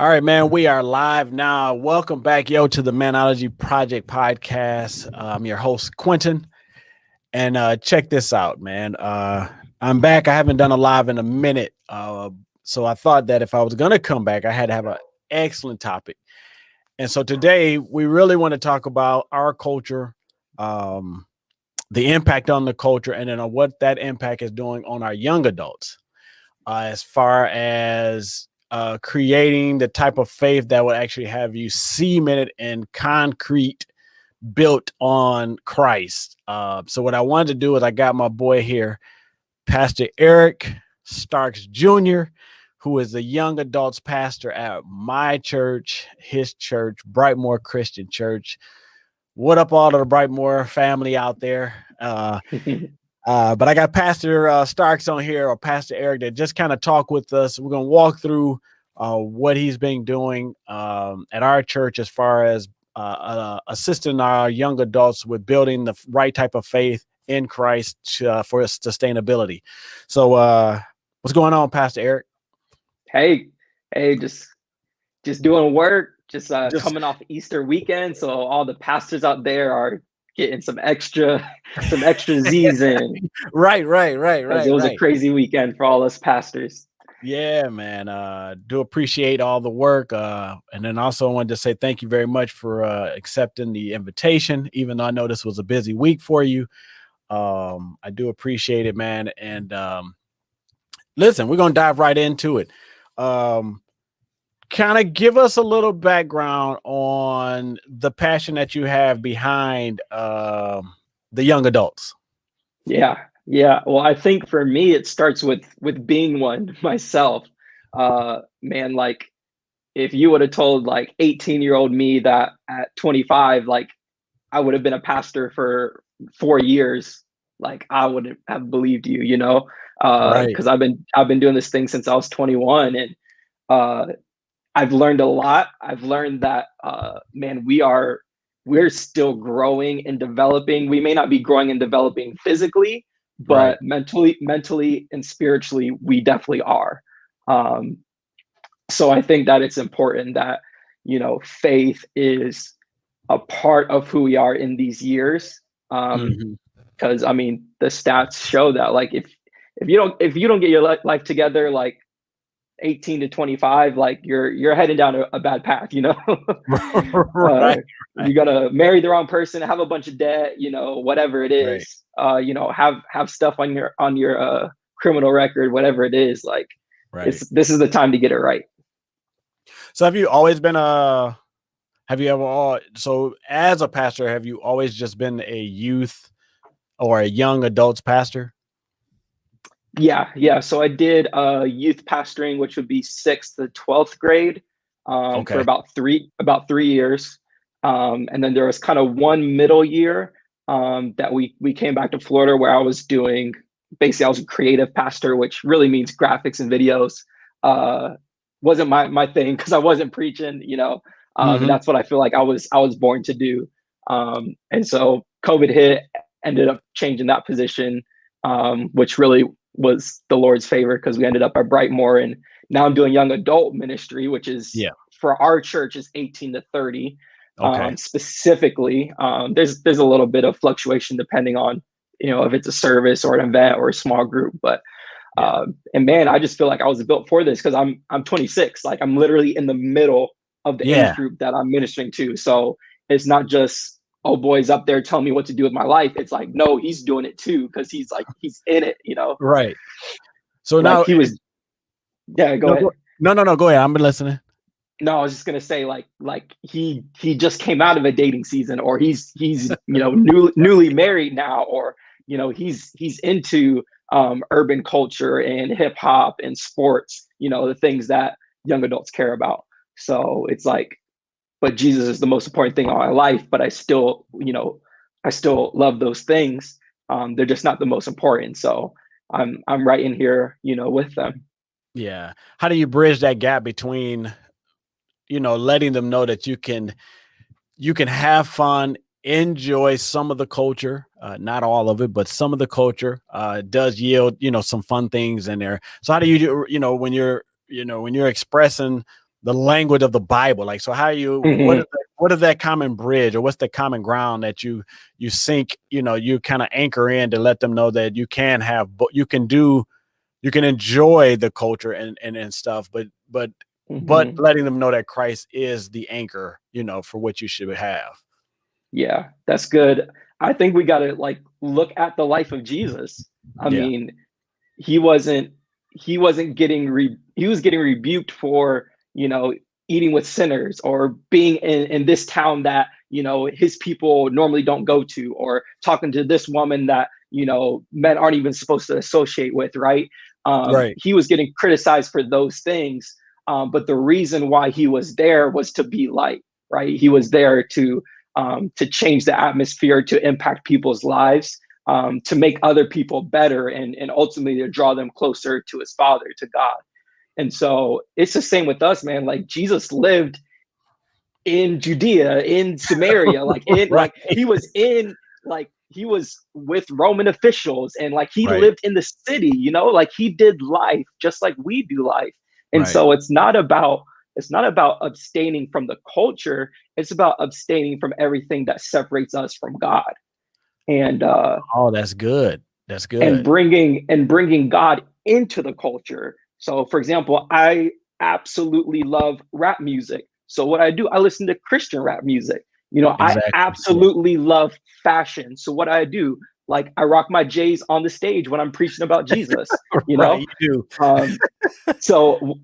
All right, man, we are live now. Welcome back, to the Man-Ology Project Podcast. I'm your host, Quentin. And check this out, man. I'm back. I haven't done a live in a minute. So I thought that if I was going to come back, I had to have an excellent topic. And so today we really want to talk about our culture, the impact on the culture, and then on what that impact is doing on our young adults, as far as creating the type of faith that will actually have you cemented in concrete, built on Christ. So what I wanted to do is I got my boy here, Pastor Eric Starks Jr., who is the young adults pastor at my church, his church, Brightmoor Christian Church. What up, all of the Brightmoor family out there? But I got Pastor Starks on here, or Pastor Eric, that just kind of talk with us. We're going to walk through what he's been doing at our church as far as assisting our young adults with building the right type of faith in Christ for sustainability. So what's going on, Pastor Eric? Hey, just doing work, just coming off Easter weekend. So all the pastors out there are getting some extra Z's in. Right. It was a crazy weekend for all us pastors. Yeah, man. Do appreciate all the work. And then also I wanted to say thank you very much for accepting the invitation, even though I know this was a busy week for you. I do appreciate it, man. And listen, we're going to dive right into it. Kind of give us a little background on the passion that you have behind the young adults. Yeah. Well, I think for me, it starts with being one myself. Man, like if you would have told like 18-year-old me that at 25, like I would have been a pastor for 4 years, like I wouldn't have believed you, because I've been doing this thing since I was 21, and I've learned a lot. I've learned that, man, we're still growing and developing. We may not be growing and developing physically, but mentally and spiritually, we definitely are. So I think that it's important that, faith is a part of who we are in these years. Because I mean, the stats show that, like, if you don't get your life together, like 18 to 25, like you're heading down a bad path, Right. You gotta marry the wrong person, have a bunch of debt, whatever it is, have stuff on your criminal record, whatever it is, like this is the time to get it right. So have you always been so as a pastor, have you always just been a youth or a young adults pastor? Yeah. So I did youth pastoring, which would be 6th to 12th grade, for about three years. And then there was kind of one middle year that we came back to Florida, where I was doing, basically I was a creative pastor, which really means graphics and videos. Wasn't my thing, because I wasn't preaching, and that's what I feel like I was born to do. And so COVID hit, ended up changing that position, which really was the Lord's favor, because we ended up at Brightmoor, and now I'm doing young adult ministry, which is for our church is 18 to 30. Specifically, there's a little bit of fluctuation depending on, if it's a service or an event or a small group, but and man, I just feel like I was built for this, because I'm 26, like I'm literally in the middle of the age group that I'm ministering to. So it's not just, oh, boy's up there telling me what to do with my life. It's like, no, he's doing it too, because he's in it, Right. So like now he was. Yeah, go ahead. No, go ahead. I'm listening. No, I was just gonna say, like he just came out of a dating season, or he's newly married now, or he's into urban culture and hip hop and sports, the things that young adults care about. So it's like, but Jesus is the most important thing in my life, but I still love those things. They're just not the most important. So I'm right in here, with them. Yeah. How do you bridge that gap between, letting them know that you can have fun, enjoy some of the culture, not all of it, but some of the culture does yield, some fun things in there. So how do you do, when you're expressing the language of the Bible. Like, so how you, what is that common bridge, or what's the common ground that you sink, you kind of anchor in to let them know that you can have, but you can enjoy the culture and stuff, but letting them know that Christ is the anchor, for what you should have. Yeah, that's good. I think we got to like look at the life of Jesus. I mean, he was getting rebuked for, eating with sinners, or being in this town that, his people normally don't go to, or talking to this woman that, men aren't even supposed to associate with, right? Right. He was getting criticized for those things. But the reason why he was there was to be light, right? He was there to change the atmosphere, to impact people's lives, to make other people better, and ultimately to draw them closer to his Father, to God. And so it's the same with us, man. Like, Jesus lived in Judea, in Samaria, like Right. he was with Roman officials, and like he Right. lived in the city, like he did life just like we do life. And Right. so it's not about abstaining from the culture. It's about abstaining from everything that separates us from God. And oh, that's good. That's and good. bringing God into the culture. So, for example, I absolutely love rap music. So what I do, I listen to Christian rap music. I Exactly. absolutely love fashion. So what I do, like, I rock my J's on the stage when I'm preaching about Jesus. Right. You do. So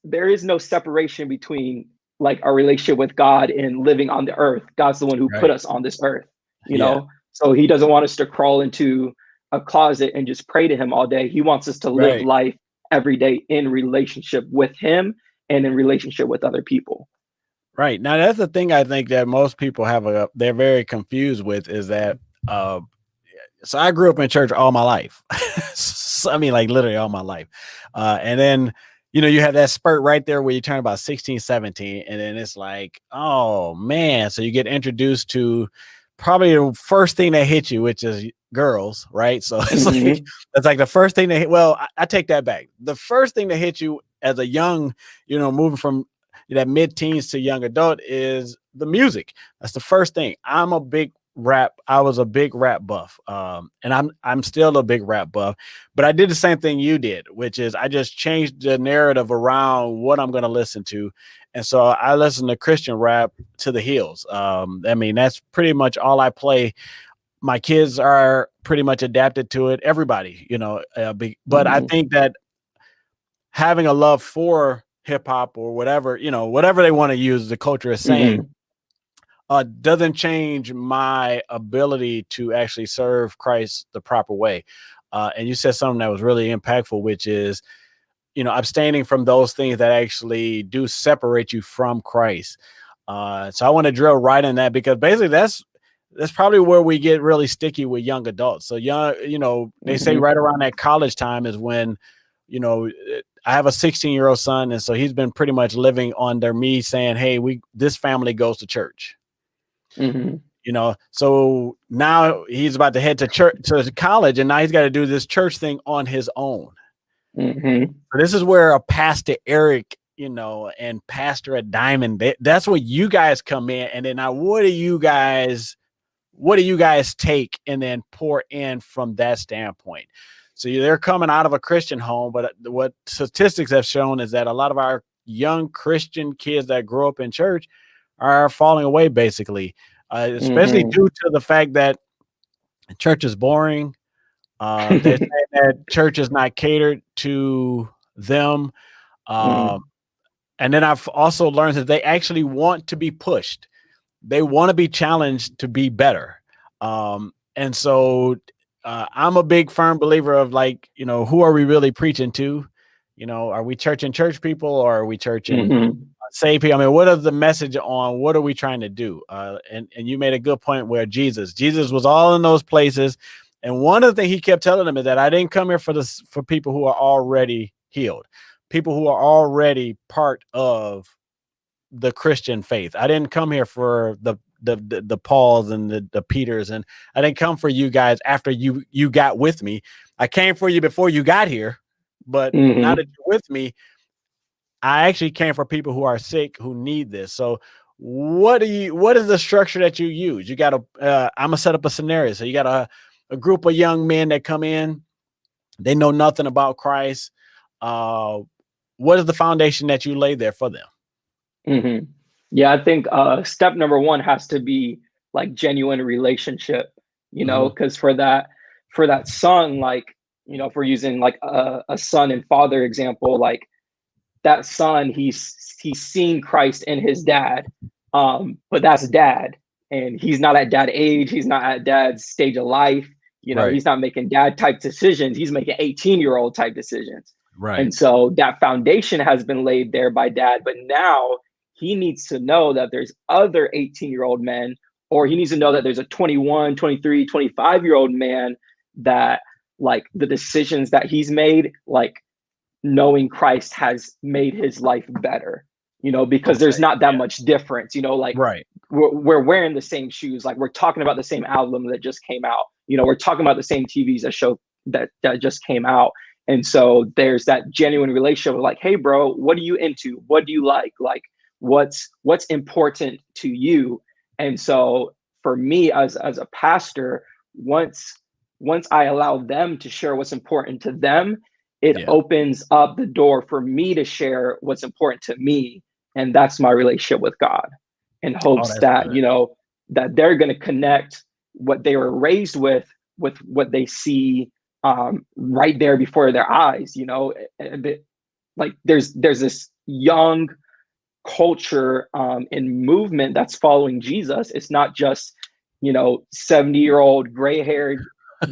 there is no separation between like our relationship with God and living on the earth. God's the one who put Right. us on this earth. Yeah. So he doesn't want us to crawl into a closet and just pray to him all day. He wants us to live Right. life every day in relationship with him and in relationship with other people. Right. Now, that's the thing I think that most people they're very confused with, is that, so I grew up in church all my life. So, I mean, like literally all my life. And then, you have that spurt right there where you turn about 16, 17, and then it's like, oh man. So you get introduced to probably the first thing that hits you, which is girls, right? So it's like, that's like the first thing that hit. Well, I take that back. The first thing that hits you as a young, moving from that mid-teens to young adult, is the music. That's the first thing. I was a big rap buff. And I'm still a big rap buff, but I did the same thing you did, which is I just changed the narrative around what I'm going to listen to. And so I listen to Christian rap to the hills. I mean, that's pretty much all I play. My kids are pretty much adapted to it. Everybody, but I think that having a love for hip hop, or whatever, whatever they want to use, the culture is saying, doesn't change my ability to actually serve Christ the proper way. And you said something that was really impactful, which is, abstaining from those things that actually do separate you from Christ. So I want to drill right in that, because basically that's probably where we get really sticky with young adults. So they say right around that college time is when, I have a 16-year-old son. And so he's been pretty much living under me saying, hey, this family goes to church. So now he's about to head to college, and now he's got to do this church thing on his own. So this is where a Pastor Eric, and Pastor at Diamond, that's where you guys come in. And then now what do you guys take and then pour in from that standpoint? So they're coming out of a Christian home, but what statistics have shown is that a lot of our young Christian kids that grow up in church are falling away, basically, especially due to the fact that church is boring. They're saying that church is not catered to them. And then I've also learned that they actually want to be pushed. They want to be challenged to be better. And so I'm a big firm believer of, like, who are we really preaching to? Are we churching church people, or are we churching saved people? I mean, what is the message on what are we trying to do? And you made a good point where Jesus was all in those places. And one of the things he kept telling them is that I didn't come here for people who are already healed, people who are already part of the Christian faith. I didn't come here for the Pauls and the Peters, and I didn't come for you guys after you got with me. I came for you before you got here, but now that you're with me, I actually came for people who are sick, who need this. So what is the structure that you use? You got I'm gonna set up a scenario. So you got a group of young men that come in, they know nothing about Christ. What is the foundation that you lay there for them? Mm-hmm. Yeah, I think step number one has to be like genuine relationship, Mm-hmm. because for that son, like, if we're using like a son and father example, like that son, he's seen Christ in his dad, but that's dad, and he's not at dad age, he's not at dad's stage of life, Right. he's not making dad type decisions, he's making 18-year-old type decisions. Right. And so that foundation has been laid there by dad, but now he needs to know that there's other 18-year-old men, or he needs to know that there's a 21, 23, 25-year-old man that, like, the decisions that he's made, like, knowing Christ has made his life better, because there's not that much difference, like, Right. we're wearing the same shoes, like we're talking about the same album that just came out, we're talking about the same TVs that just came out. And so there's that genuine relationship of like, hey bro, what are you into? What do you like what's important to you? And so for me as a pastor, once I allow them to share what's important to them, it opens up the door for me to share what's important to me. And that's my relationship with God, in hopes that, Good. that they're going to connect what they were raised with what they see right there before their eyes, like there's this young culture and movement that's following Jesus. It's not just 70-year-old gray-haired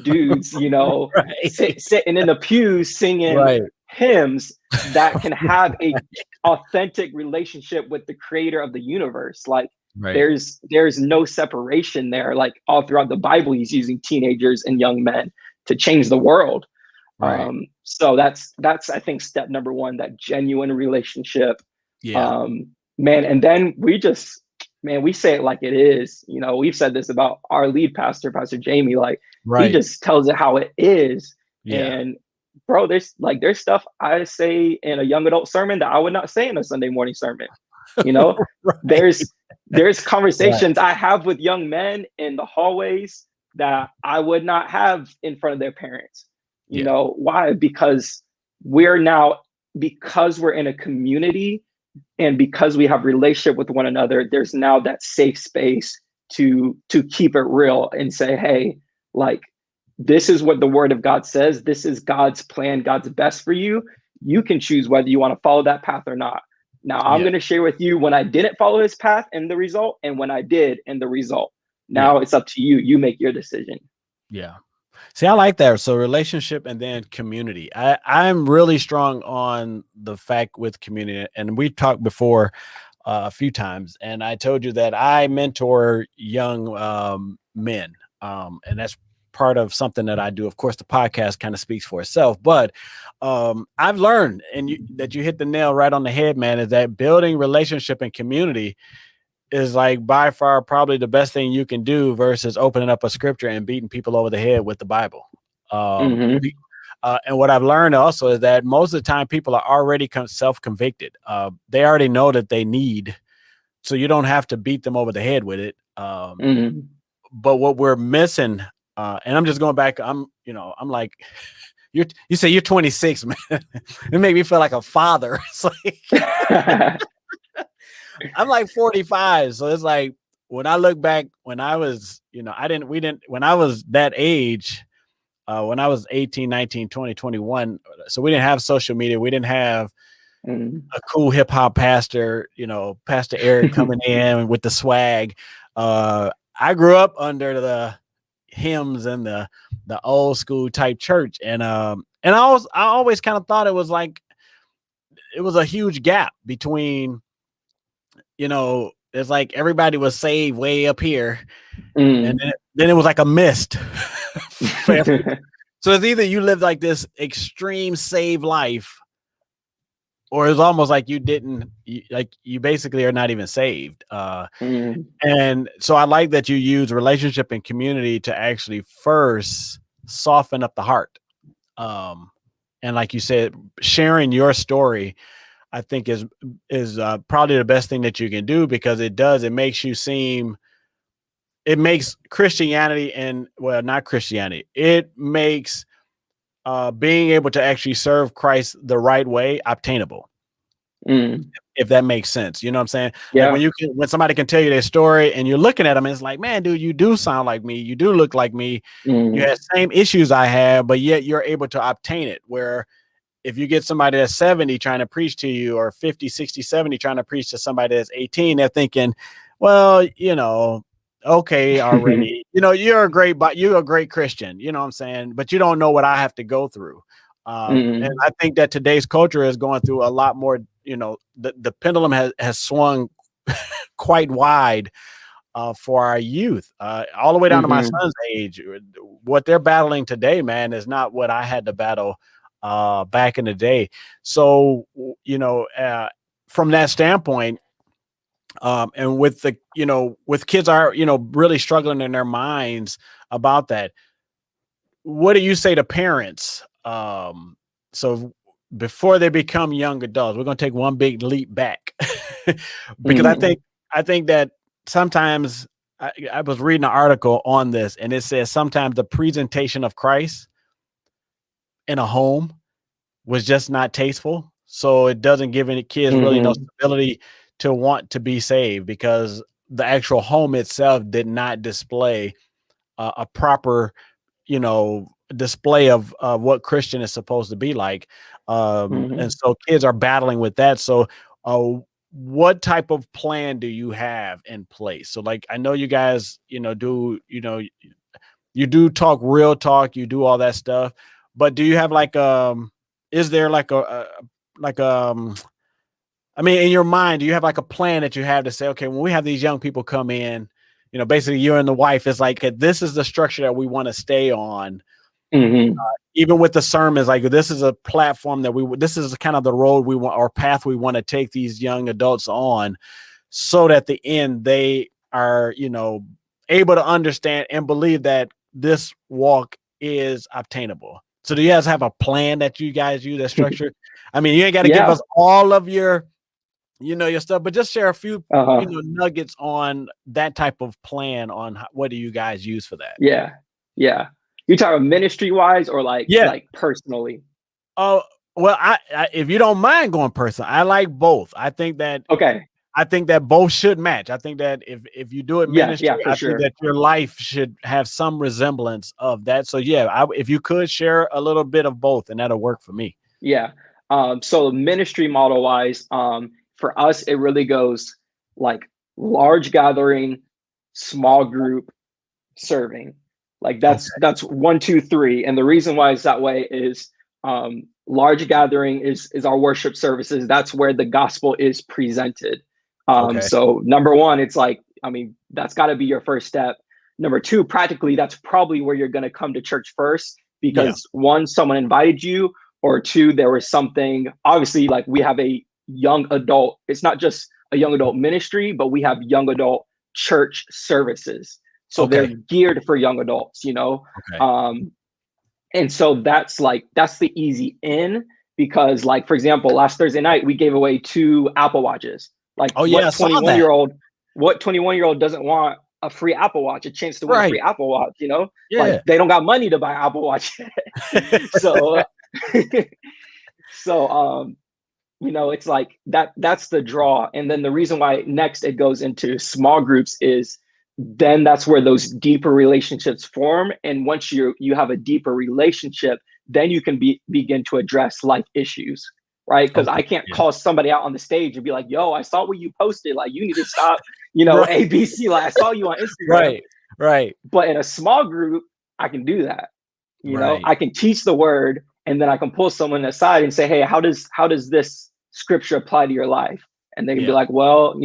dudes, Right. sitting in the pews singing Right. hymns that can have a authentic relationship with the creator of the universe. Like Right. there's no separation there. Like all throughout the Bible, he's using teenagers and young men to change the world. Right. So that's I think step number one, that genuine relationship. Yeah. Man, and then we say it like it is. We've said this about our lead pastor, Pastor Jamie. Like he Right. just tells it how it is. Yeah. And bro, there's stuff I say in a young adult sermon that I would not say in a Sunday morning sermon. Right. There's Right. conversations I have with young men in the hallways that I would not have in front of their parents. Yeah. Why? Because we're in a community, and because we have relationship with one another, there's now that safe space to keep it real and say, hey, like, this is what the word of God says. This is God's plan, God's best for you. You can choose whether you want to follow that path or not. Now, I'm Yeah. going to share with you when I didn't follow his path and the result, and when I did and the result. Now Yeah. it's up to you. You make your decision. Yeah. See, I like that. So relationship and then community. I'm really strong on the fact with community, and we talked before a few times, and I told you that I mentor young men, and that's part of something that I do. Of course, the podcast kind of speaks for itself, but I've learned, and that you hit the nail right on the head, man, is that building relationship and community is like by far probably the best thing you can do versus opening up a scripture and beating people over the head with the Bible. Mm-hmm. And what I've learned also is that most of the time people are already self-convicted. They already know that they need, so you don't have to beat them over the head with it. Mm-hmm. But what we're missing, and I'm just going back, I'm like, you say you're 26, man. It made me feel like a father. It's like, I'm like 45. So it's like, when I look back, when I was, when I was that age, when I was 18, 19, 20, 21, so we didn't have social media. We didn't have a cool hip hop pastor, Pastor Eric coming in with the swag. I grew up under the hymns and the old school type church. And I always kind of thought it was like, it was a huge gap between, it's like everybody was saved way up here, and then it was like a mist. So it's either you live like this extreme save life, or it's almost like you didn't, you basically are not even saved. And so I like that you use relationship and community to actually first soften up the heart. And like you said, sharing your story, I think is probably the best thing that you can do, because it makes Christianity, and well, not Christianity, it makes being able to actually serve Christ the right way obtainable. If that makes sense. You know what I'm saying? Yeah. Like when somebody can tell you their story and you're looking at them, and it's like, man, dude, you do sound like me. You do look like me. You have same issues I have, but yet you're able to obtain it. Where if you get somebody that's 70 trying to preach to you, or 50, 60, 70 trying to preach to somebody that's 18, they're thinking, well, okay, already, you're a great Christian, you know what I'm saying? But you don't know what I have to go through. And I think that today's culture is going through a lot more, the pendulum has swung quite wide for our youth, all the way down to my son's age. What they're battling today, man, is not what I had to battle back in the day. So, from that standpoint, and with with kids are, really struggling in their minds about that, what do you say to parents? So before they become young adults, we're going to take one big leap back because I think that sometimes I was reading an article on this, and it says sometimes the presentation of Christ in a home was just not tasteful. So it doesn't give any kids really no stability to want to be saved, because the actual home itself did not display a proper, display of what Christian is supposed to be like. And so kids are battling with that. So what type of plan do you have in place? So like, I know you guys, you do talk real talk, you do all that stuff, but do you have like, is there like I mean, in your mind, do you have like a plan that you have to say, okay, when we have these young people come in, basically you and the wife, is like, this is the structure that we want to stay on. Even with the sermons, like this is a platform that this is kind of the road we want, or path we want to take these young adults on, so that at the end they are, able to understand and believe that this walk is obtainable. So do you guys have a plan that you guys use, that structure? I mean, you ain't got to give us all of your, your stuff, but just share a few, nuggets on that type of plan, on what do you guys use for that? Yeah. You talking ministry wise, or like personally? Oh, well, I if you don't mind going personal, I like both. I think that both should match. I think that if you do it ministry, I think that your life should have some resemblance of that. So if you could share a little bit of both, and that'll work for me. Yeah. So ministry model wise, for us, it really goes like large gathering, small group, serving. Like that's 1, 2, 3. And the reason why it's that way is large gathering is our worship services. That's where the gospel is presented. So number one, it's like, I mean, that's got to be your first step. Number two, practically, that's probably where you're going to come to church first, because one, someone invited you, or two, there was something, obviously, like we have a young adult. It's not just a young adult ministry, but we have young adult church services. So they're geared for young adults, and so that's the easy in, because like, for example, last Thursday night, we gave away 2 Apple Watches. Like, what 21-year-old doesn't want a free Apple Watch, a chance to win a free Apple Watch, like they don't got money to buy Apple Watch. So, it's like that's the draw. And then the reason why next it goes into small groups is, then that's where those deeper relationships form. And once you have a deeper relationship, then you can begin to address life issues, right? Because I can't call somebody out on the stage and be like, yo, I saw what you posted. Like, you need to stop, ABC. Like, I saw you on Instagram. Right. But in a small group, I can do that. I can teach the word, and then I can pull someone aside and say, hey, how does this scripture apply to your life? And they can be like, well,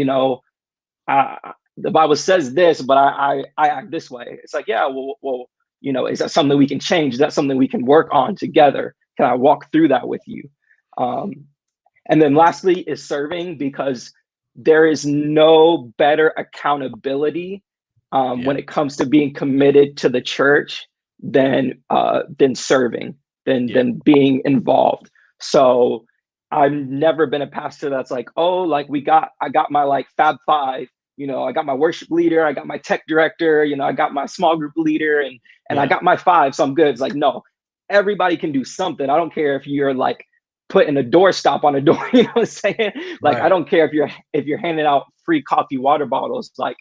the Bible says this, but I act this way. It's like, well, is that something we can change? Is that something we can work on together? Can I walk through that with you? And then lastly is serving, because there is no better accountability when it comes to being committed to the church than serving, than being involved. So I've never been a pastor that's like, oh, like I got my like Fab Five, you know, I got my worship leader, I got my tech director, you know, I got my small group leader, and I got my five, so I'm good. It's like, no, everybody can do something. I don't care if you're like putting a doorstop on a door, you know what I'm saying? Like, Right. I don't care if you're handing out free coffee water bottles. Like,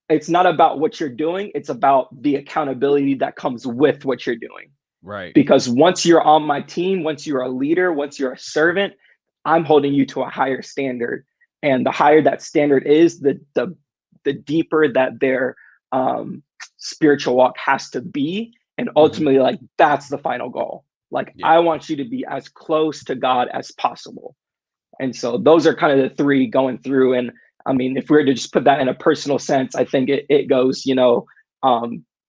it's not about what you're doing, it's about the accountability that comes with what you're doing. Right. Because once you're on my team, once you're a leader, once you're a servant, I'm holding you to a higher standard. And the higher that standard is, the deeper that their spiritual walk has to be. And ultimately, like, that's the final goal. Like, I want you to be as close to God as possible. And so those are kind of the three going through. And I mean, if we were to just put that in a personal sense, I think it goes, you know,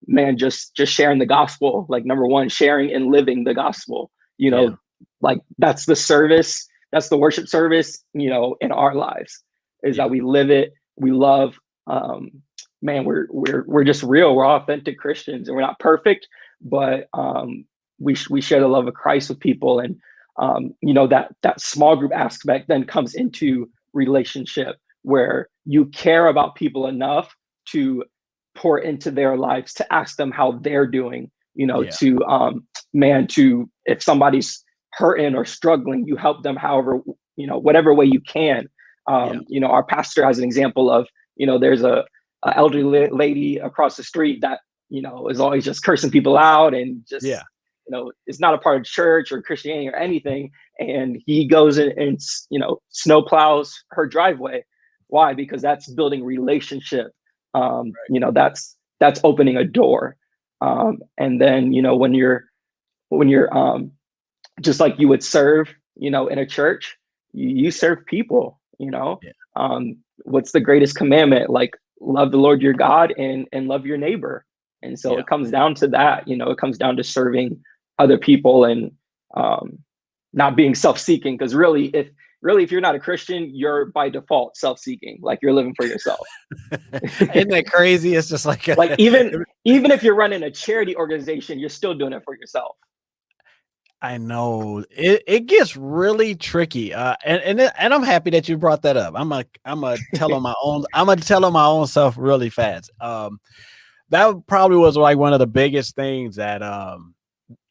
man, just sharing the gospel. Like, number one, sharing and living the gospel, you know, like that's the service, that's the worship service, you know, in our lives, is that we live it, we love, man, we're just real, we're authentic Christians, and we're not perfect, but we share the love of Christ with people. And you know, that small group aspect then comes into relationship, where you care about people enough to pour into their lives, to ask them how they're doing, you know, to man, to if somebody's hurting or struggling, you help them however, you know, whatever way you can. You know, our pastor has an example of, you know, there's a elderly lady across the street that, you know, is always just cursing people out and just, you know, is not a part of church or Christianity or anything. And he goes in and, you know, snow plows her driveway. Why? Because that's building relationship. You know, that's opening a door. And then, you know, when you're just like you would serve, you know, in a church, you serve people, you know. What's the greatest commandment? Like, love the Lord your God and love your neighbor. And so it comes down to that, you know, it comes down to serving other people and not being self-seeking. Because really, if you're not a Christian, you're by default self-seeking, like you're living for yourself. Isn't that crazy? It's just like like even if you're running a charity organization, you're still doing it for yourself. I know it gets really tricky. And I'm happy that you brought that up. I'm gonna tell on my own self really fast. That probably was like one of the biggest things that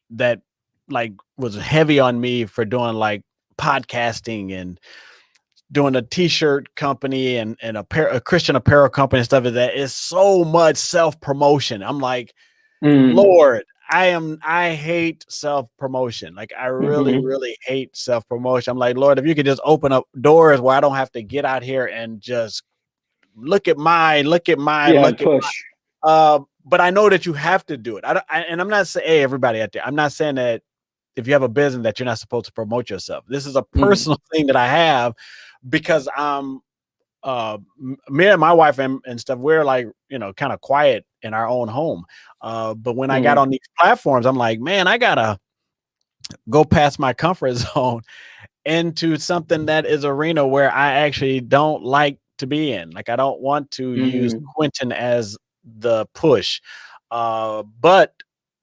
that like was heavy on me for doing like podcasting and doing a t-shirt company and a Christian apparel company and stuff. That is so much self-promotion. I'm like, Lord, I hate self-promotion. Like, I really, really hate self-promotion. I'm like, Lord, if you could just open up doors where I don't have to get out here and just look at mine. Push. But I know that you have to do it. And I'm not saying, hey, everybody out there, I'm not saying that if you have a business that you're not supposed to promote yourself. This is a personal thing that I have, because me and my wife and stuff, we're like, you know, kind of quiet in our own home. But when I got on these platforms, I'm like, man, I gotta go past my comfort zone into something that is arena where I actually don't like to be in. Like, I don't want to use Quentin as the push. But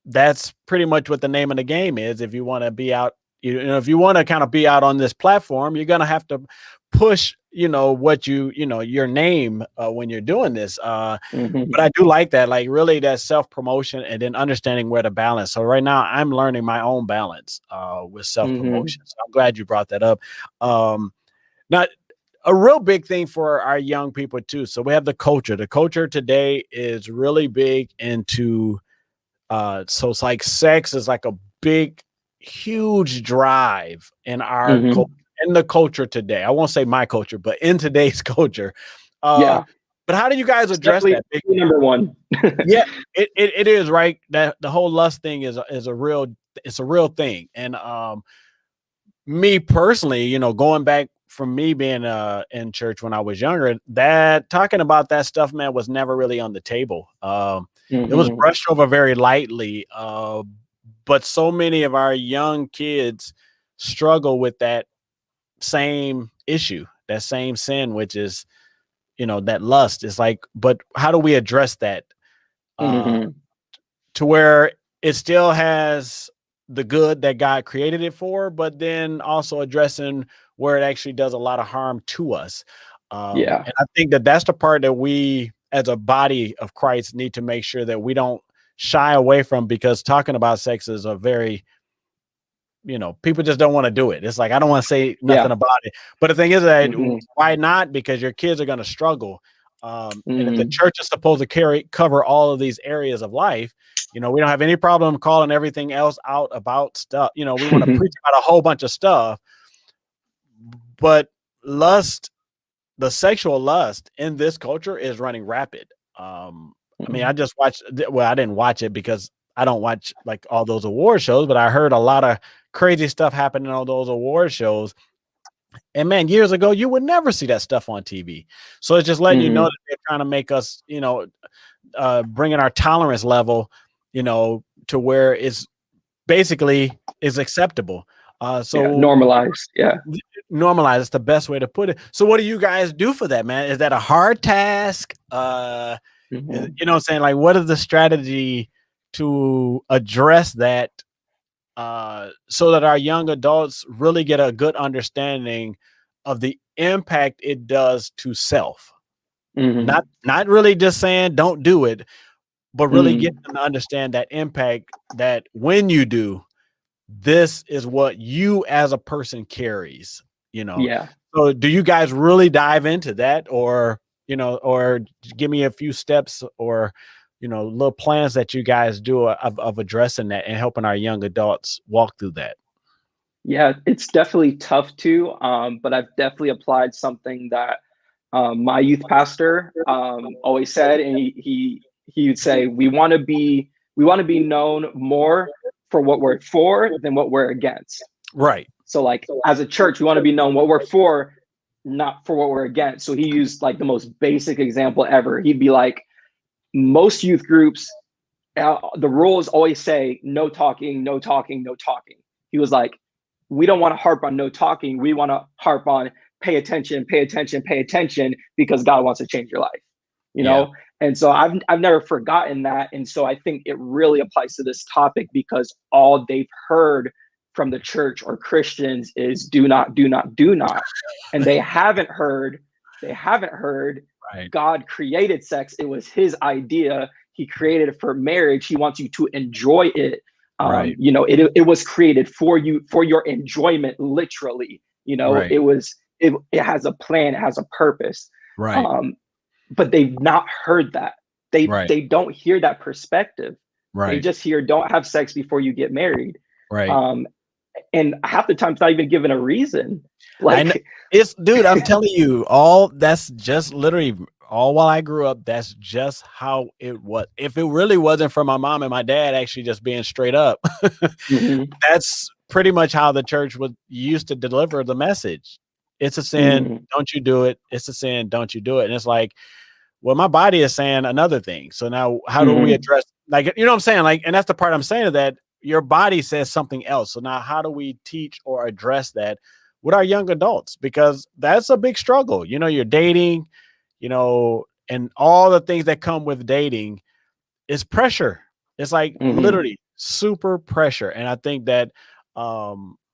that's pretty much what the name of the game is. If you want to be out, you know, if you want to kind of be out on this platform, you're going to have to push, you know, what you know, your name when you're doing this. But I do like that, like really that self-promotion and then understanding where to balance. So right now I'm learning my own balance with self-promotion. So I'm glad you brought that up. Now, a real big thing for our young people too. So we have the culture. The culture today is really big into so it's like sex is like a big, huge drive in our in the culture today. I won't say my culture, but in today's culture. But how do you guys address that? Number one. Yeah, it is, right. That the whole lust thing is a real thing. And me personally, you know, going back from me being in church when I was younger, that talking about that stuff, man, was never really on the table. It was brushed over very lightly. But so many of our young kids struggle with that same issue, that same sin, which is, you know, that lust. Is like, but how do we address that to where it still has the good that God created it for, but then also addressing where it actually does a lot of harm to us. Yeah. And I think that that's the part that we as a body of Christ need to make sure that we don't shy away from, because talking about sex is a very, people just don't want to do it. It's like, I don't want to say nothing about it. But the thing is that why not? Because your kids are going to struggle. And if the church is supposed to cover all of these areas of life, we don't have any problem calling everything else out about stuff. We want to preach about a whole bunch of stuff, but the sexual lust in this culture is running rapid. I mean, I just watched, I didn't watch it because I don't watch like all those award shows, but I heard a lot of crazy stuff happening on those award shows. And man, years ago, you would never see that stuff on TV. So it's just letting you know that they're trying to make us, bringing our tolerance level, to where it's basically is acceptable. Normalized. Yeah. Normalized is the best way to put it. So what do you guys do for that, man? Is that a hard task? You know what I'm saying? Like, what is the strategy to address that so that our young adults really get a good understanding of the impact it does to self? Not really just saying don't do it, but really get them to understand that impact, that when you do, this is what you as a person carries, Yeah. So do you guys really dive into that, or give me a few steps or, little plans that you guys do of addressing that and helping our young adults walk through that? Yeah, it's definitely tough too. But I've definitely applied something that my youth pastor always said, and he would say, we want to be known more for what we're for than what we're against. Right. So like as a church, we want to be known what we're for, not for what we're against. So he used like the most basic example ever. He'd be like, most youth groups, the rules always say no talking, no talking, no talking. He was like, we don't want to harp on no talking. We want to harp on pay attention, pay attention, pay attention, because God wants to change your life, you know? And so I've never forgotten that. And so I think it really applies to this topic, because all they've heard from the church or Christians is do not, do not, do not. And they haven't heard right. God created sex. It was his idea. He created it for marriage. He wants you to enjoy it. Right. It was created for you, for your enjoyment, literally. Right. It has a plan, it has a purpose. Right. But they've not heard that. They don't hear that perspective. Right. They just hear don't have sex before you get married. Right. And half the time it's not even given a reason. Like dude, I'm telling you, that's just literally all while I grew up, that's just how it was. If it really wasn't for my mom and my dad actually just being straight up, that's pretty much how the church used to deliver the message. It's a sin, don't you do it. It's a sin, don't you do it. And it's like, well, my body is saying another thing. So now how do we address, like, you know what I'm saying? Like, and that's the part I'm saying, is that your body says something else. So now how do we teach or address that with our young adults? Because that's a big struggle. You're dating, and all the things that come with dating is pressure. It's like literally super pressure. And I think that,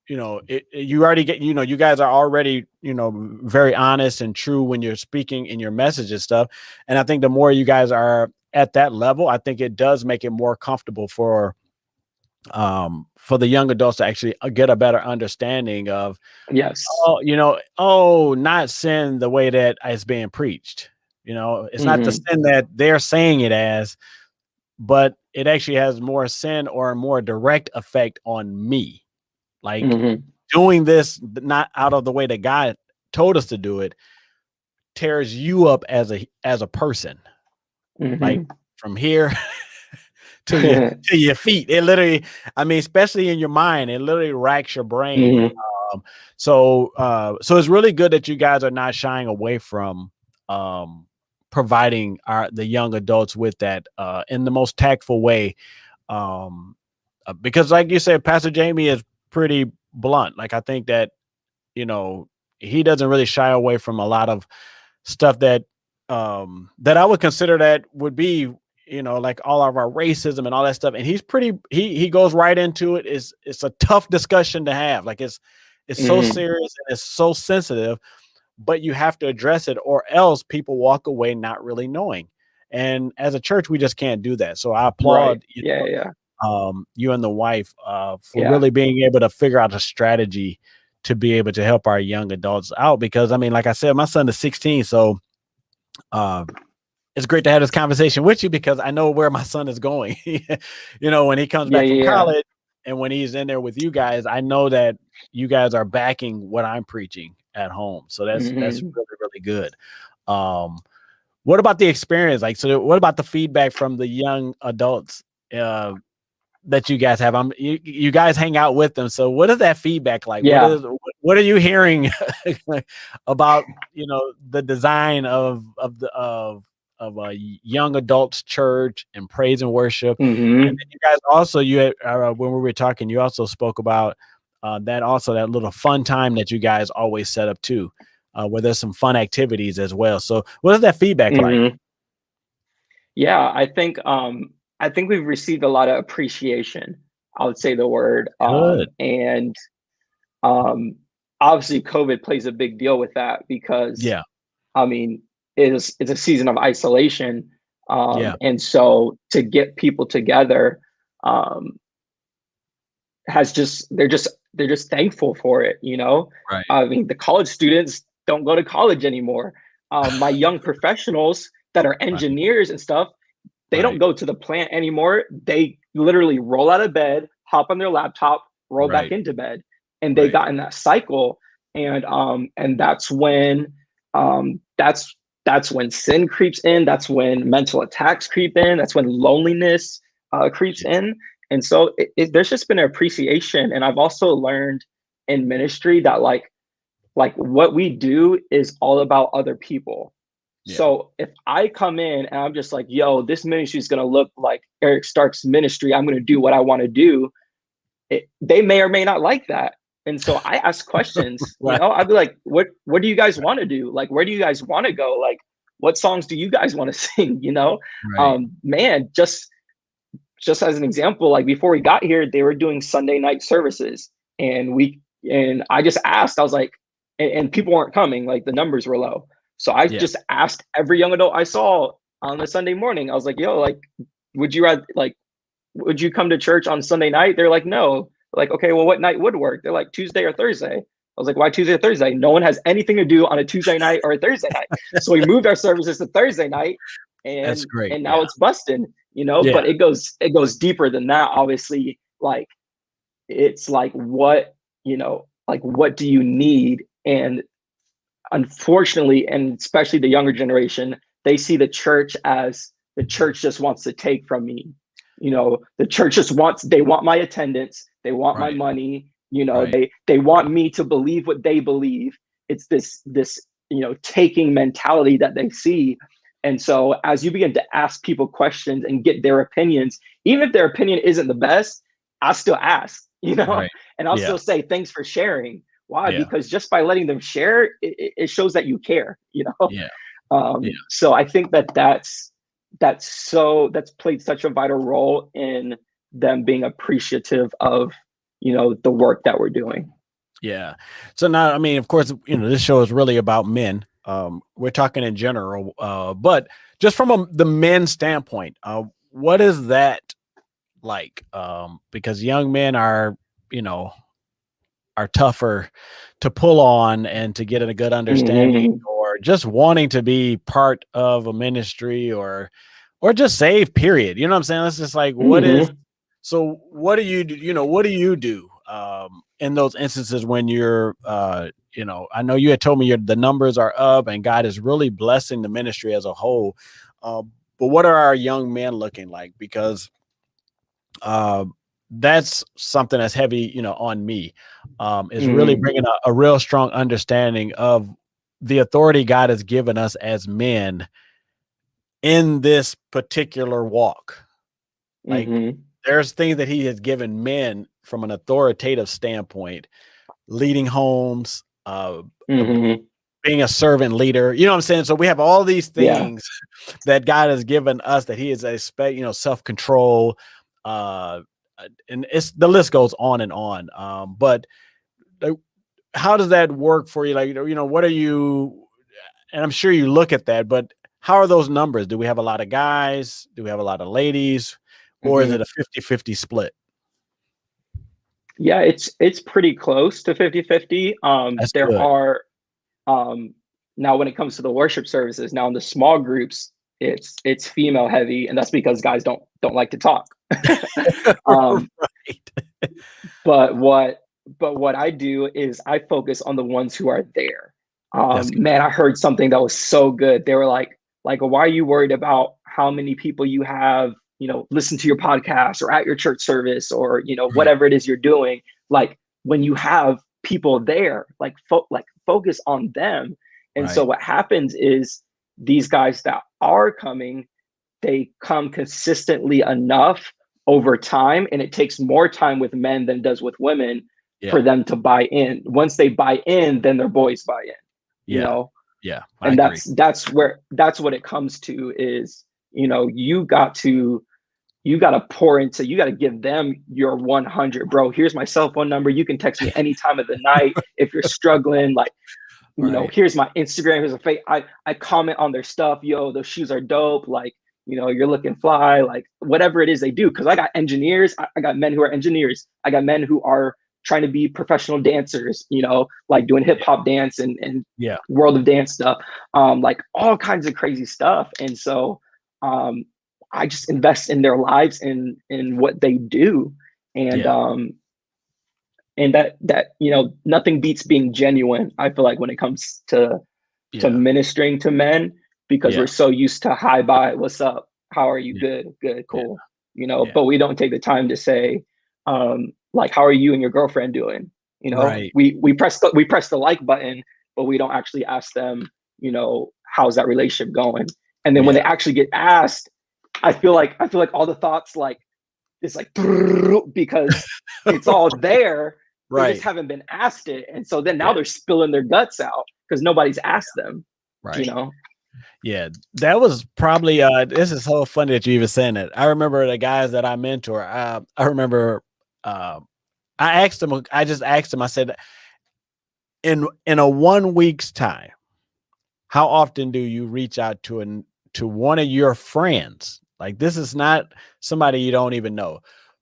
you already get, you guys are already, very honest and true when you're speaking in your message and stuff. And I think the more you guys are at that level, I think it does make it more comfortable for the young adults to actually get a better understanding of, not sin the way that it's being preached. It's not the sin that they're saying it as, but it actually has more sin or a more direct effect on me. Like doing this, not out of the way that God told us to do it, tears you up as a person. Like from here to your feet. It literally, I mean, especially in your mind, it literally racks your brain. So it's really good that you guys are not shying away from providing the young adults with that in the most tactful way. Because like you said, Pastor Jamie is pretty blunt. Like, I think that, he doesn't really shy away from a lot of stuff that I would consider that would be, like all of our racism and all that stuff. And he goes right into it. It's a tough discussion to have. Like it's so serious and it's so sensitive, but you have to address it or else people walk away not really knowing. And as a church, we just can't do that. So I applaud you and the wife for really being able to figure out a strategy to be able to help our young adults out. Because I mean, like I said, my son is 16. So it's great to have this conversation with you because I know where my son is going. When he comes back from college and when he's in there with you guys, I know that you guys are backing what I'm preaching at home. So that's really, really good. What about the experience? Like, so what about the feedback from the young adults that you guys have? You guys hang out with them. So what is that feedback like? What are you hearing about, the design of a young adults church and praise and worship? And then you guys also, when we were talking, you also spoke about that little fun time that you guys always set up too, where there's some fun activities as well. So what is that feedback like? Yeah, I think we've received a lot of appreciation. I would say the word. And obviously COVID plays a big deal with that because I mean, it's a season of isolation. And so to get people together they're just thankful for it, Right. I mean, the college students don't go to college anymore. My young professionals that are engineers and stuff, they don't go to the plant anymore. They literally roll out of bed, hop on their laptop, roll back into bed, and they got in that cycle. And that's when that's when sin creeps in. That's when mental attacks creep in. That's when loneliness creeps in. And so there's just been an appreciation. And I've also learned in ministry that like what we do is all about other people. So if I come in and I'm just like, yo, this ministry is going to look like Eric Stark's ministry, I'm going to do what I want to do, they may or may not like that. And so I ask questions, I'd be like, what do you guys want to do? Like, where do you guys want to go? Like, what songs do you guys want to sing? Man, just as an example, like before we got here, they were doing Sunday night services and I just asked, I was like, and people weren't coming, like the numbers were low. So I just asked every young adult I saw on a Sunday morning. I was like, yo, like, would you come to church on Sunday night? They're like, no. Like, okay, well, what night would work? They're like, Tuesday or Thursday. I was like, why Tuesday or Thursday? No one has anything to do on a Tuesday night or a Thursday night. So we moved our services to Thursday night, and that's great. And now it's busting, but it goes deeper than that. Obviously, like it's like what do you need? And unfortunately, and especially the younger generation, they see the church as the church just wants to take from me. The church they want my attendance, they want my money, they want me to believe what they believe. It's this taking mentality that they see. And so as you begin to ask people questions and get their opinions, even if their opinion isn't the best, I'll still ask, and I'll still say, thanks for sharing. Why? Because just by letting them share, it shows that you care, So I think that's played such a vital role in them being appreciative of, the work that we're doing. Yeah. So now, I mean, of course, this show is really about men. We're talking in general, but just from the men's standpoint, what is that like? Because young men are tougher to pull on and to get a good understanding, or just wanting to be part of a ministry or just save, period. You know what I'm saying? It's just like, what do you do? What do you do in those instances when you're, I know you had told me the numbers are up and God is really blessing the ministry as a whole. But what are our young men looking like? Because that's something that's heavy, on me, is really bringing a real strong understanding of the authority God has given us as men in this particular walk. Like there's things that he has given men from an authoritative standpoint, leading homes, being being a servant leader. You know what I'm saying? So we have all these things that God has given us, that he is self-control, and the list goes on and on. But how does that work for you? Like, what are you, and I'm sure you look at that, but how are those numbers? Do we have a lot of guys? Do we have a lot of ladies? Or is it a 50-50 split? Yeah, it's pretty close to 50-50. That's There good. are, now when it comes to the worship services, now in the small groups, it's female heavy, and that's because guys don't like to talk. um, Right. but what I do is I focus on the ones who are there. Man, I heard something that was so good. They were like, why are you worried about how many people you have, listen to your podcast or at your church service, or, whatever it is you're doing? Like, when you have people there, focus on them. And so what happens is, these guys that are coming, they come consistently enough over time, and it takes more time with men than it does with women for them to buy in. Once they buy in, then their boys buy in. And that's what it comes to is, you got to pour into, you got to give them your 100. Bro, here's my cell phone number. You can text me any time of the night if you're struggling. Like, here's my Instagram. Here's a fake. I comment on their stuff. Yo, those shoes are dope. Like, you're looking fly. Like, whatever it is they do. Because I got engineers. I got men who are engineers. I got men who are trying to be professional dancers, like doing hip hop dance and world of dance stuff, like all kinds of crazy stuff. And so I just invest in their lives and in what they do. And and that nothing beats being genuine, I feel like, when it comes to ministering to men, because we're so used to hi, bye, what's up, how are you? Good, cool. But we don't take the time to say, like, how are you and your girlfriend doing? We press the like button, but we don't actually ask them, how's that relationship going? And then when they actually get asked, I feel like all the thoughts, like, it's like, because it's all there. They just haven't been asked it. And so then now they're spilling their guts out because nobody's asked them. Yeah, that was probably this is so funny that you even saying that. I remember the guys that I mentor. I remember I just asked him, I said, in a 1 week's time, how often do you reach out to one of your friends? Like, this is not somebody you don't even know,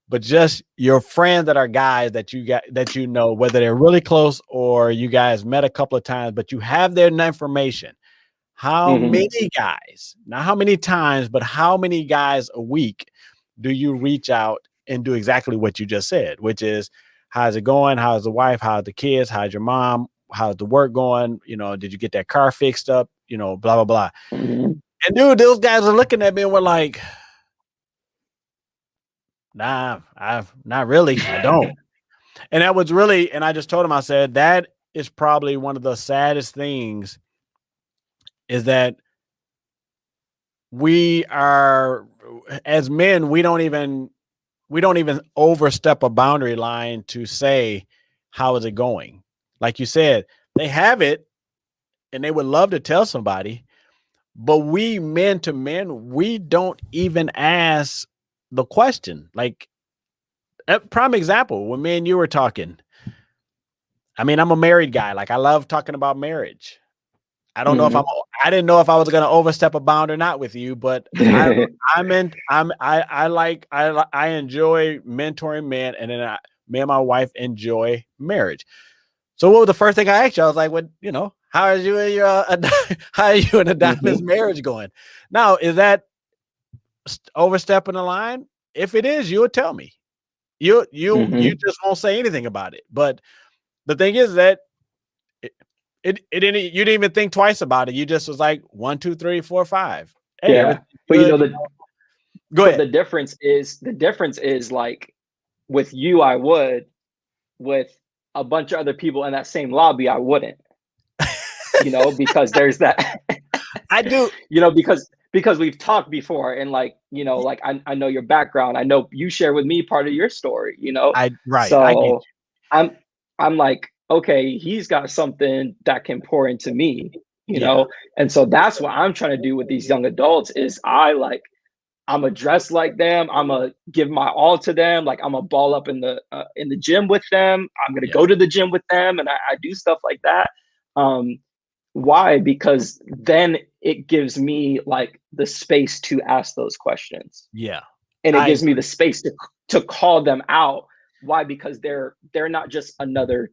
but just your friends that are guys that you know, whether they're really close or you guys met a couple of times, but you have their information. How many guys, not how many times, but how many guys a week do you reach out and do exactly what you just said, which is, how's it going? How's the wife? How's the kids? How's your mom? How's the work going? Did you get that car fixed up? Blah, blah, blah. And dude, those guys are looking at me and we're like, nah, not really. I don't. And that was really, and I just told him, I said, that is probably one of the saddest things, is that we are, as men, we don't even overstep a boundary line to say, how is it going? Like you said, they have it and they would love to tell somebody, but we, men to men, we don't even ask the question. Like, a prime example, when me and you were talking, I mean, I'm a married guy. Like, I love talking about marriage. I don't know if I didn't know if I was going to overstep a bound or not with you, but I enjoy mentoring men, and then me and my wife enjoy marriage. So what was the first thing I asked you? I was like, "What, how are you and your Adonis marriage going?" Now, is that overstepping the line? If it is, you would tell me. You just won't say anything about it. But the thing is that you didn't even think twice about it. You just was like 1, 2, 3, 4, 5. Hey, but go ahead. The difference is like, with you, I would. With a bunch of other people in that same lobby, I wouldn't. Because there's that. I do. Because we've talked before, and like, like I know your background. I know you share with me part of your story. Right. So I'm like, okay, he's got something that can pour into me, you Yeah. know? And so that's what I'm trying to do with these young adults is I'm a dress like them. I'm a give my all to them. Like I'm a ball up in the gym with them. I'm gonna Yeah. go to the gym with them, and I do stuff like that. Um, why? Because then it gives me like the space to ask those questions, Yeah. and it I gives me the space to call them out. Why? Because they're not just another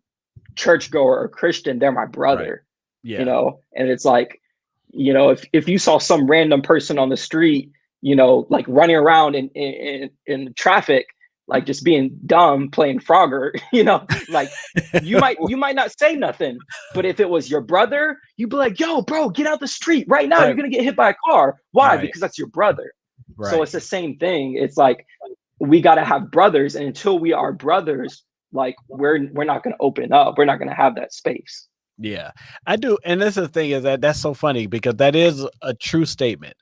churchgoer or Christian. They're my right. brother, you Yeah. know. And it's like, you know, if you saw some random person on the street, you know, like running around in traffic, like just being dumb, playing Frogger, you know, like you might not say nothing, but if it was your brother, you'd be like, yo, bro, get out the street right now. You're Right. gonna get hit by a car. Why? Right. Because that's your brother. So Right. it's the same thing. It's like we got to have brothers, and until we are brothers, like we're not going to open up. We're not going to have that space. Yeah, I do. And this is the thing is that's so funny because that is a true statement.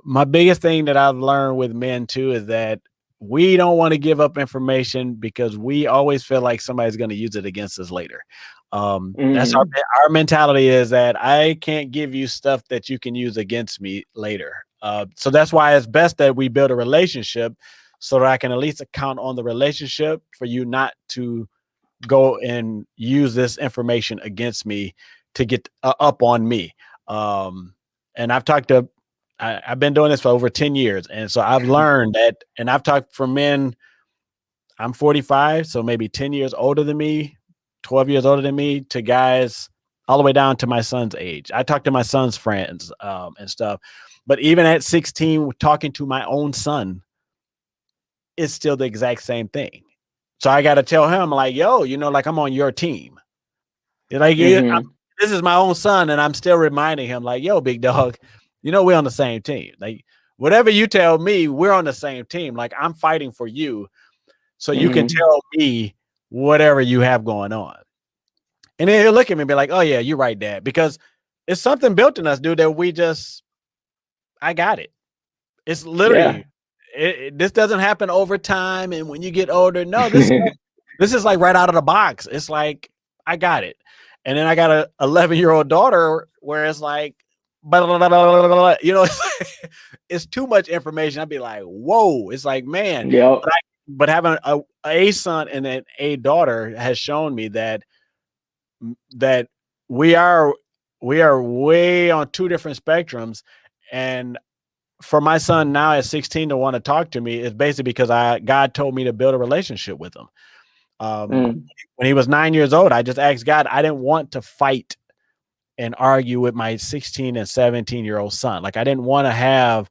My biggest thing that I've learned with men too is that we don't want to give up information because we always feel like somebody's going to use it against us later. That's Mm, our mentality is that I can't give you stuff that you can use against me later. So that's why it's best that we build a relationship so that I can at least count on the relationship for you not to go and use this information against me to get up on me. And I've been doing this for over 10 years. And so I've learned that, and I've talked from men, I'm 45, so maybe 10 years older than me, 12 years older than me, to guys all the way down to my son's age. I talk to my son's friends and stuff. But even at 16, talking to my own son, it's still the exact same thing. So I got to tell him, like, yo, you know, like I'm on your team. Like, mm-hmm. this is my own son, and I'm still reminding him, like, yo, big dog, you know, we're on the same team. Like, whatever you tell me, we're on the same team. Like, I'm fighting for you, so you can Mm-hmm. tell me whatever you have going on. And then he'll look at me and be like, oh, yeah, you're right, Dad, because it's something built in us, dude, that I got it. It's Yeah. literally, this doesn't happen over time. And when you get older, no, this is like right out of the box. It's like, I got it. And then I got a 11-year-old daughter where it's like, blah, blah, blah, blah, blah, blah, you know, it's too much information. I'd be like, whoa, it's like, man, Yep. but having a son and then a daughter has shown me that we are way on two different spectrums. And for my son now at 16 to want to talk to me is basically because God told me to build a relationship with him. Mm, When he was 9 years old, I just asked God. I didn't want to fight and argue with my 16 and 17-year-old son. Like I didn't want to have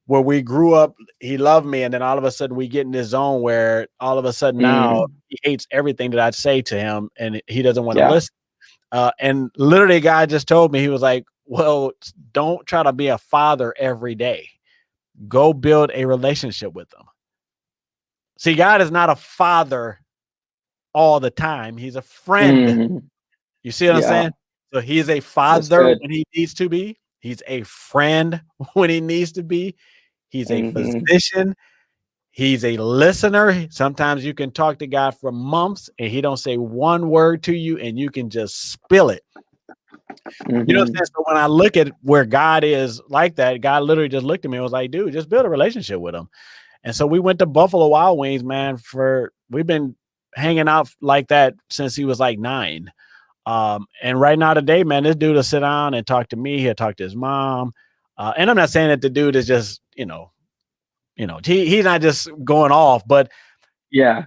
where we grew up. He loved me, and then all of a sudden we get in this zone where all of a sudden now mm, he hates everything that I say to him, and he doesn't want to yeah. listen. And literally, God just told me, he was like, "Well, don't try to be a father every day. Go build a relationship with them." See, God is not a father all the time. He's a friend. Mm, You see what I'm yeah. saying? So he's a That's father good. when he needs to be. He's a friend when he needs to be. He's a Mm-hmm. physician. He's a listener. Sometimes you can talk to God for months and he don't say one word to you and you can just spill it. You know what I'm Mm-hmm. saying? So when I look at where God is like that, God literally just looked at me and was like, dude, just build a relationship with him. And so we went to Buffalo Wild Wings, man, we've been hanging out like that since he was like 9. And right now today, man, this dude will sit down and talk to me. He'll talk to his mom. And I'm not saying that the dude is just, he's not just going off, but Yeah.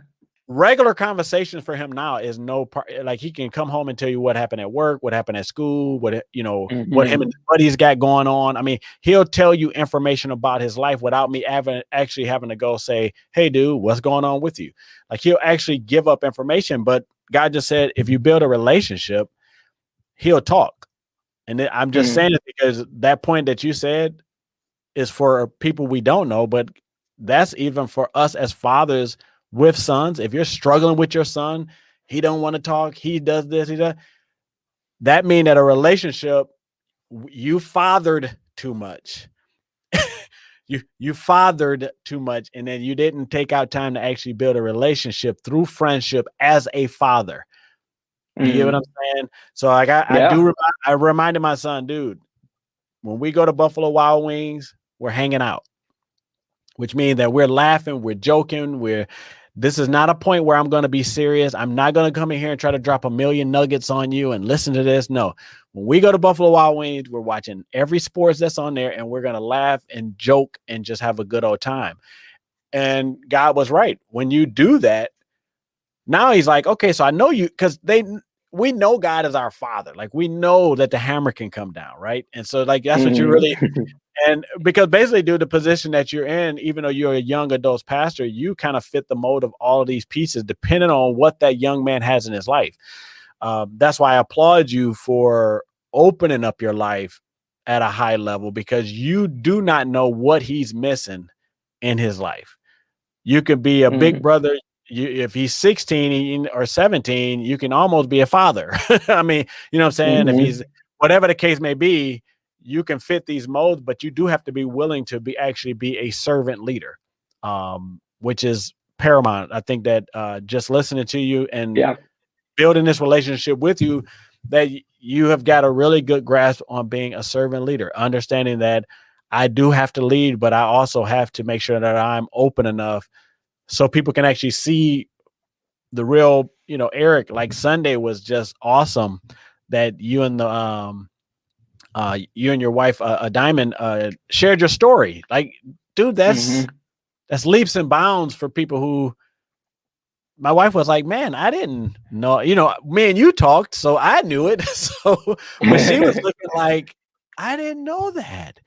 regular conversations for him now is no part. Like he can come home and tell you what happened at work, what happened at school, what him and Mm-hmm. his buddies got going on. I mean, he'll tell you information about his life without me actually having to go say, "Hey, dude, what's going on with you?" Like he'll actually give up information. But God just said, if you build a relationship, he'll talk. And then I'm just Mm, saying it because that point that you said is for people we don't know, but that's even for us as fathers with sons. If you're struggling with your son, he don't want to talk, he does this, he does that mean that a relationship you fathered too much. You fathered too much, and then you didn't take out time to actually build a relationship through friendship as a father. You get what I'm saying? So like I reminded my son, dude, when we go to Buffalo Wild Wings, we're hanging out, which means that we're laughing, we're joking, this is not a point where I'm going to be serious. I'm not going to come in here and try to drop a million nuggets on you and listen to this. No, when we go to Buffalo Wild Wings, we're watching every sports that's on there, and we're going to laugh and joke and just have a good old time. And God was right. When you do that, now he's like, okay, so I know you, because we know God is our Father. Like, we know that the hammer can come down, right? And so like that's what you really and because basically, dude, the position that you're in, even though you're a young adults pastor, you kind of fit the mold of all of these pieces, depending on what that young man has in his life. That's why I applaud you for opening up your life at a high level, because you do not know what he's missing in his life. You could be a big brother. If he's 16 or 17, you can almost be a father. I mean, you know what I'm saying? If he's whatever the case may be, you can fit these molds, but you do have to be willing to actually be a servant leader, which is paramount. I think that just listening to you and building this relationship with you, that you have got a really good grasp on being a servant leader, understanding that I do have to lead, but I also have to make sure that I'm open enough so people can actually see the real, Eric. Like Sunday was just awesome that you and you and your wife, Diamond, shared your story. Like, dude, that's leaps and bounds for people who. My wife was like, man, I didn't know, me and you talked, so I knew it. So, but she was looking like, I didn't know that.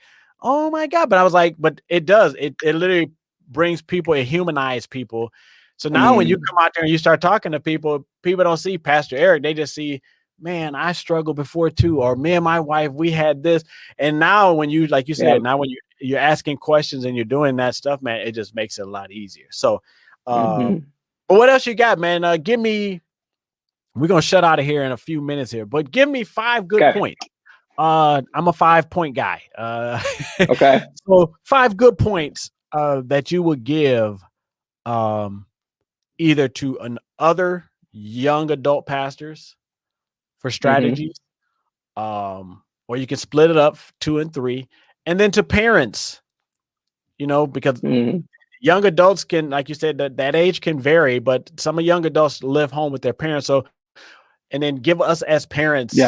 Oh my God. But I was like, but it does. It literally brings people, it humanizes people. So now when you come out there and you start talking to people, people don't see Pastor Eric. They just see, man, I struggled before too. Or me and my wife, we had this. And now when you, like you said, now when you're asking questions and you're doing that stuff, man, it just makes it a lot easier. So, but what else you got, man? We're going to shut out of here in a few minutes here, but give me 5 good points. I'm a 5-point guy. Okay. So 5 good points that you would give either to other young adult pastors for strategies, or you can split it up 2 and 3, and then to parents, because young adults can, like you said, that age can vary, but some young adults live home with their parents. So, and then give us as parents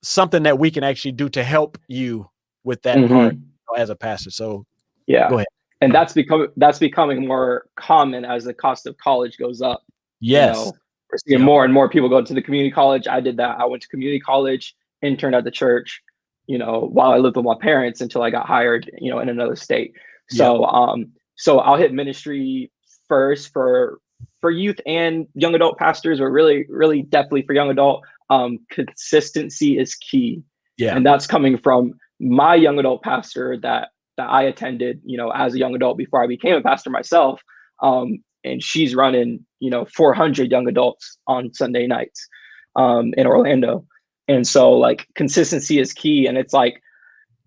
something that we can actually do to help you with that part as a pastor. So go ahead. And that's becoming more common as the cost of college goes up. Yes. We're seeing more and more people go to the community college. I did that. I went to community college, interned at the church, while I lived with my parents until I got hired, in another state. So, so I'll hit ministry first for youth and young adult pastors, or really, really definitely for young adult. Consistency is key. Yeah. And that's coming from my young adult pastor that I attended, as a young adult before I became a pastor myself. And she's running, 400 young adults on Sunday nights in Orlando. And so like consistency is key. And it's like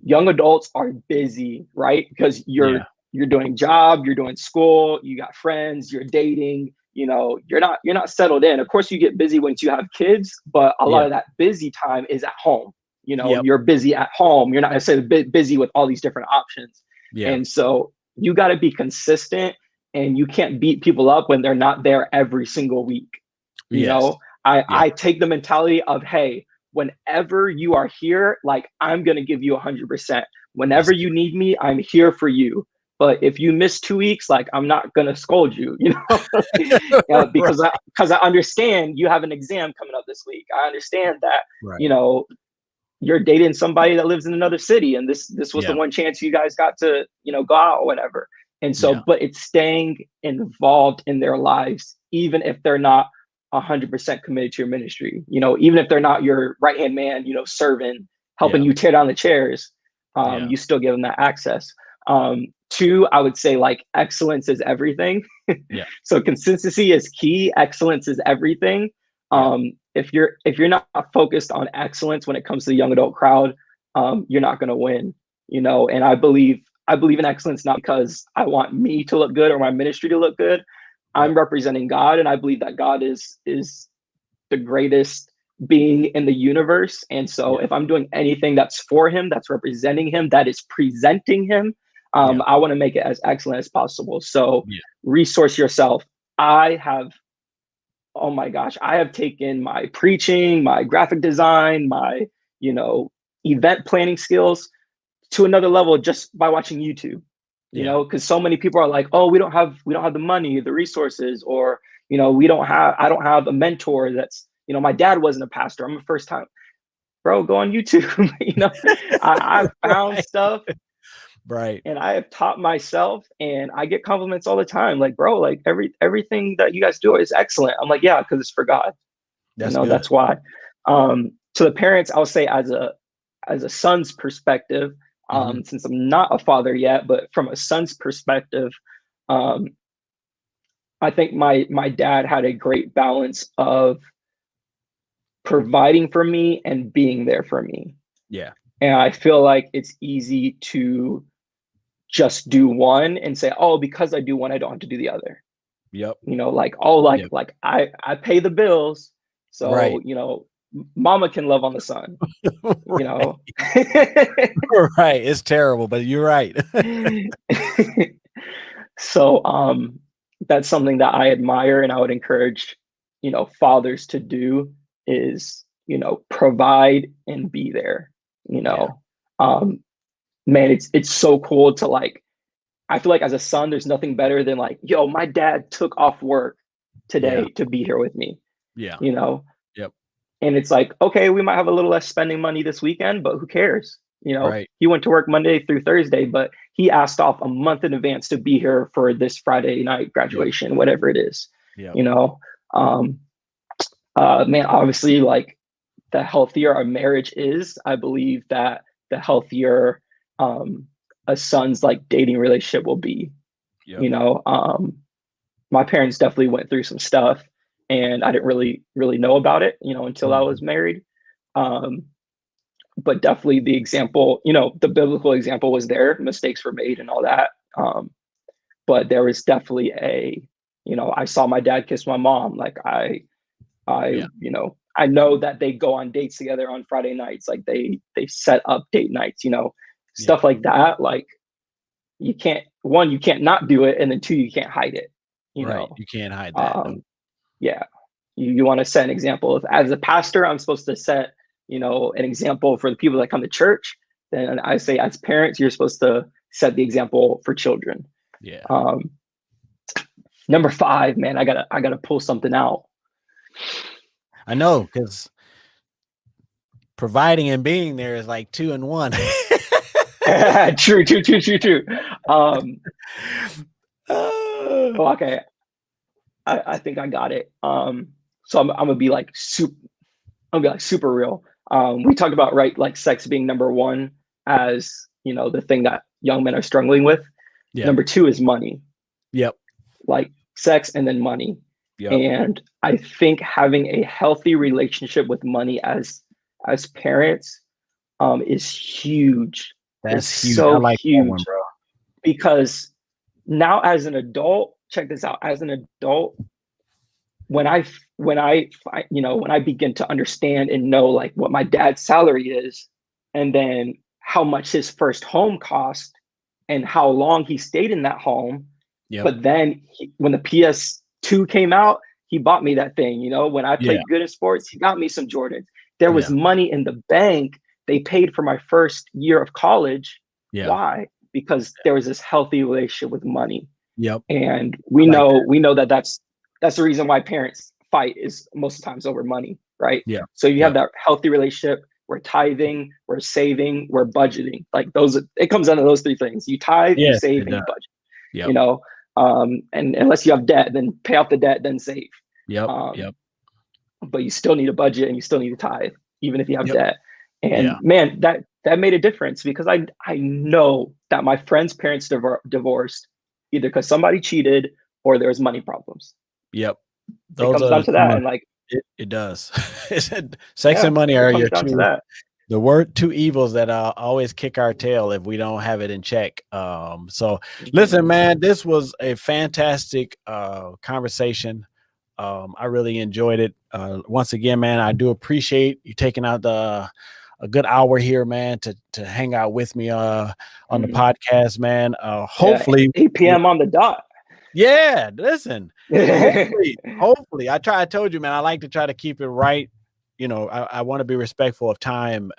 young adults are busy, right? Because you're doing job, you're doing school, you got friends, you're dating, you're not settled in. Of course you get busy once you have kids, but a lot of that busy time is at home. You're busy at home. You're not necessarily busy with all these different options. And so you got to be consistent, and you can't beat people up when they're not there every single week. I take the mentality of, hey, whenever you are here, like I'm going to give you 100%. Whenever you need me, I'm here for you. But if you miss 2 weeks, like I'm not going to scold you, because I understand you have an exam coming up this week. I understand that, you're dating somebody that lives in another city, and this was the one chance you guys got to, go out or whatever. And so, but it's staying involved in their lives, even if they're not 100% committed to your ministry, even if they're not your right-hand man, serving, helping you tear down the chairs, you still give them that access. 2, I would say like excellence is everything. So consistency is key. Excellence is everything. If you're not focused on excellence when it comes to the young adult crowd, you're not going to win, and I believe in excellence, not because I want me to look good or my ministry to look good. I'm representing God, and I believe that God is the greatest being in the universe. And so if I'm doing anything that's for him, that's representing him, that is presenting him, I want to make it as excellent as possible. So resource yourself. Oh my gosh, I have taken my preaching, my graphic design, my, event planning skills to another level just by watching YouTube, because so many people are like, oh, we don't have the money, the resources, or, I don't have a mentor that's, my dad wasn't a pastor. I'm a first time, bro, go on YouTube. I found stuff. Right. And I have taught myself, and I get compliments all the time. Like, bro, like everything that you guys do is excellent. I'm like, yeah, because it's for God. That's good. That's why. To the parents, I'll say as a son's perspective, since I'm not a father yet, but from a son's perspective, I think my dad had a great balance of providing for me and being there for me. Yeah. And I feel like it's easy to just do one and say, oh, because I do one, I don't have to do the other. Yep. Like I pay the bills. So, mama can love on the son, Right. It's terrible, but you're right. So, that's something that I admire, and I would encourage, fathers to do is, provide and be there, man, it's so cool to like, I feel like as a son, there's nothing better than like, yo, my dad took off work today to be here with me. Yeah. Yep. And it's like, okay, we might have a little less spending money this weekend, but who cares? He went to work Monday through Thursday, but he asked off a month in advance to be here for this Friday night graduation, whatever it is. Man, obviously, like, the healthier our marriage is, I believe that the healthier a son's like dating relationship will be. My parents definitely went through some stuff, and I didn't really know about it, until I was married. But definitely the example, the biblical example was there. Mistakes were made and all that. But there was definitely I saw my dad kiss my mom. Like I know that they go on dates together on Friday nights. Like they set up date nights, stuff like that. Like you can't not do it. And then two, you can't hide it. You can't hide that. You want to set an example. If as a pastor, I'm supposed to set, an example for the people that come to church, then I say as parents, you're supposed to set the example for children. Yeah. Number 5, man, I gotta pull something out. I know, because providing and being there is like 2 in 1. True. Okay. I think I got it. So I'm gonna be like super real. We talked about, like sex being number 1 as, the thing that young men are struggling with. Number 2 is money. Yep. Like sex and then money. Yep. And I think having a healthy relationship with money as parents is huge. That's huge. So I like huge, that one, bro. Because now as an adult, check this out. As an adult, when I begin to understand and know like what my dad's salary is, and then how much his first home cost, and how long he stayed in that home. Yep. But then when the PS2 came out, he bought me that thing. When I played good in sports, he got me some Jordans. There was money in the bank. They paid for my first year of college. Yeah. Why? Because there was this healthy relationship with money. Yep. And we know that's the reason why parents fight, is most of the times over money, right? Yeah. So you have that healthy relationship. We're tithing, we're saving, we're budgeting. Like it comes down to those 3 things. You tithe, you save, and you budget. Yep. And unless you have debt, then pay off the debt, then save. Yep. But you still need a budget, and you still need to tithe, even if you have debt. And man, that made a difference, because I know that my friends' parents divorced either because somebody cheated or there was money problems. Yep. It comes down to that. And like it does. Sex and money are your 2. The 2 evils that always kick our tail if we don't have it in check. So listen, man, this was a fantastic conversation. I really enjoyed it. Once again, man, I do appreciate you taking out a good hour here, man, to hang out with me on the podcast, man. Hopefully 8 p.m. on the dot. Yeah, listen. Hopefully. I told you, man, I like to try to keep it right. I want to be respectful of time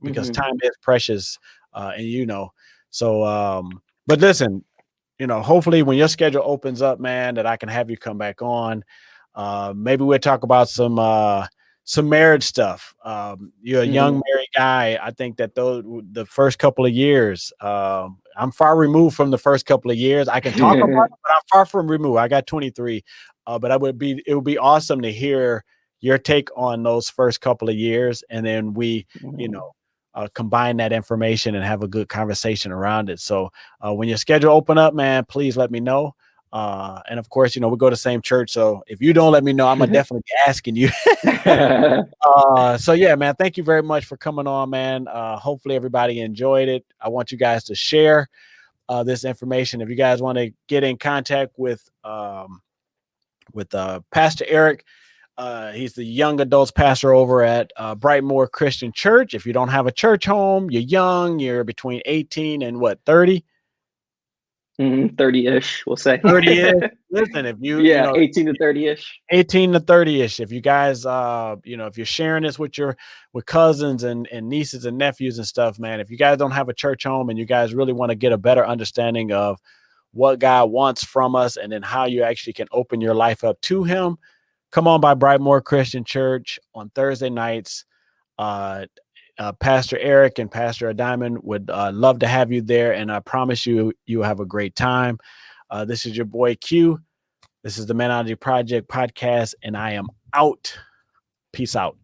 because time is precious, and so but listen, hopefully when your schedule opens up, man, that I can have you come back on. Maybe we'll talk about some marriage stuff. You're a young married guy. I think that the first couple of years, I'm far removed from the first couple of years. I can talk about it, but I'm far from removed. I got 23, but it would be awesome to hear your take on those first couple of years, and then we, combine that information and have a good conversation around it. So when your schedule open up, man, please let me know. And of course, we go to the same church. So if you don't let me know, I'm gonna definitely be asking you. So yeah, man, thank you very much for coming on, man. Hopefully everybody enjoyed it. I want you guys to share this information. If you guys want to get in contact with Pastor Eric, he's the young adults pastor over at Brightmoor Christian Church. If you don't have a church home, you're young, you're between 18 and 30. 30-ish, we'll say. 30-ish. Listen, if you 18 to 30-ish. 18 to 30-ish. If you guys if you're sharing this with cousins and nieces and nephews and stuff, man, if you guys don't have a church home and you guys really want to get a better understanding of what God wants from us and then how you actually can open your life up to him, come on by Brightmoor Christian Church on Thursday nights. Pastor Eric and Pastor Diamond would love to have you there, and I promise you have a great time. This is your boy Q. This is the Man-Ology Project podcast, and I am out. Peace out.